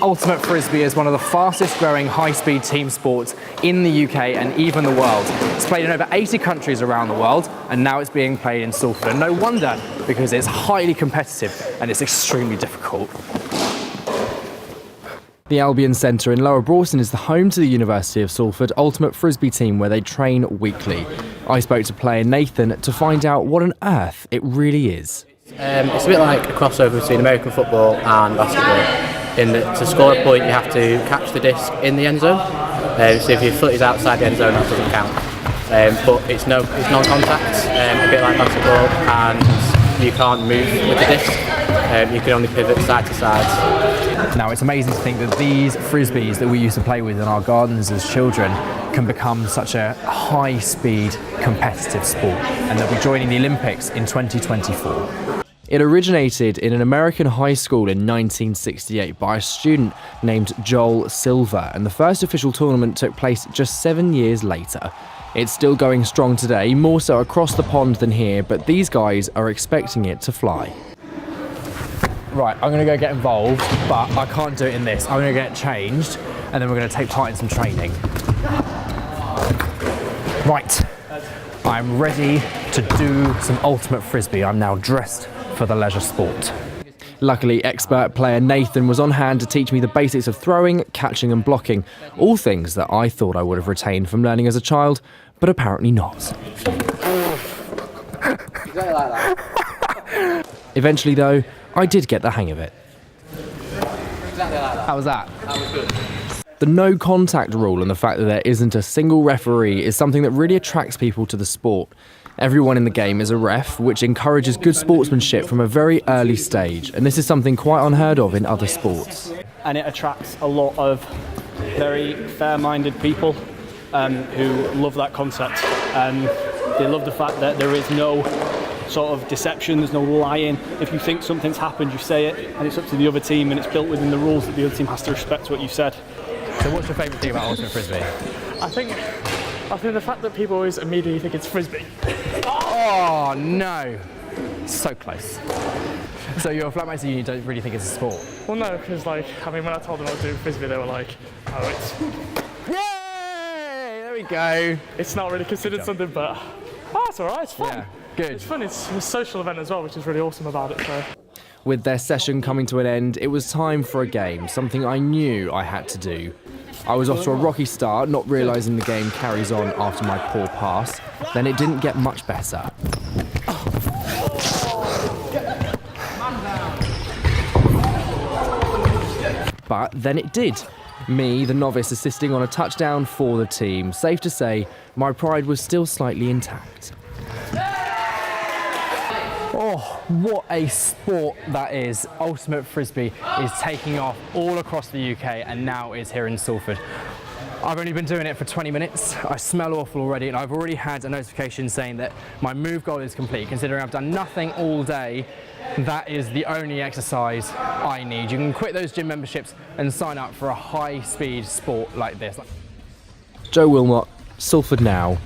Ultimate Frisbee is one of the fastest growing high-speed team sports in the UK and even the world. It's played in over 80 countries around the world, and now it's being played in Salford. And no wonder, because it's highly competitive and it's extremely difficult. The Albion Centre in Lower Broughton is the home to the University of Salford Ultimate Frisbee team, where they train weekly. I spoke to player Nathan to find out what on earth it really is. It's a bit like a crossover between American football and basketball. In that to score a point you have to catch the disc in the end zone. So if your foot is outside the end zone, that doesn't count. But it's non-contact, a bit like basketball, and you can't move with the disc. You can only pivot side to side. Now, it's amazing to think that these Frisbees that we used to play with in our gardens as children can become such a high-speed competitive sport, and they'll be joining the Olympics in 2024. It originated in an American high school in 1968 by a student named Joel Silver, and the first official tournament took place just 7 years later. It's still going strong today, more so across the pond than here, but these guys are expecting it to fly. Right, I'm going to go get involved, but I can't do it in this. I'm going to get changed, and then we're going to take part in some training. Right, I'm ready to do some Ultimate Frisbee. I'm now dressed for the leisure sport. Luckily, expert player Nathan was on hand to teach me the basics of throwing, catching and blocking, all things that I thought I would have retained from learning as a child, but apparently not. Eventually though, I did get the hang of it. How was that? That was good. The no contact rule and the fact that there isn't a single referee is something that really attracts people to the sport. Everyone in the game is a ref, which encourages good sportsmanship from a very early stage, and this is something quite unheard of in other sports. And it attracts a lot of very fair-minded people who love that concept. They love the fact that there is no sort of deception, there's no lying. If you think something's happened, you say it, and it's up to the other team, and it's built within the rules that the other team has to respect what you said. So what's your favourite thing about Ultimate Frisbee? I think the fact that people always immediately think it's Frisbee. Oh no, so close. So your flatmates and you don't really think it's a sport? Well, no, because when I told them I was doing Frisbee, they were like, oh, Yay! There we go. it's not really considered something, but it's all right, it's fun. Yeah, good. It's fun, it's a social event as well, which is really awesome about it. So. With their session coming to an end, it was time for a game, something I knew I had to do. I was off to a rocky start, not realising the game carries on after my poor pass. Then it didn't get much better. But then it did. Me, the novice, assisting on a touchdown for the team. Safe to say, my pride was still slightly intact. Oh, what a sport that is. Ultimate Frisbee is taking off all across the UK and now is here in Salford. I've only been doing it for 20 minutes. I smell awful already, and I've already had a notification saying that my move goal is complete. Considering I've done nothing all day, that is the only exercise I need. You can quit those gym memberships and sign up for a high-speed sport like this. Joe Wilmot, SalfordNow.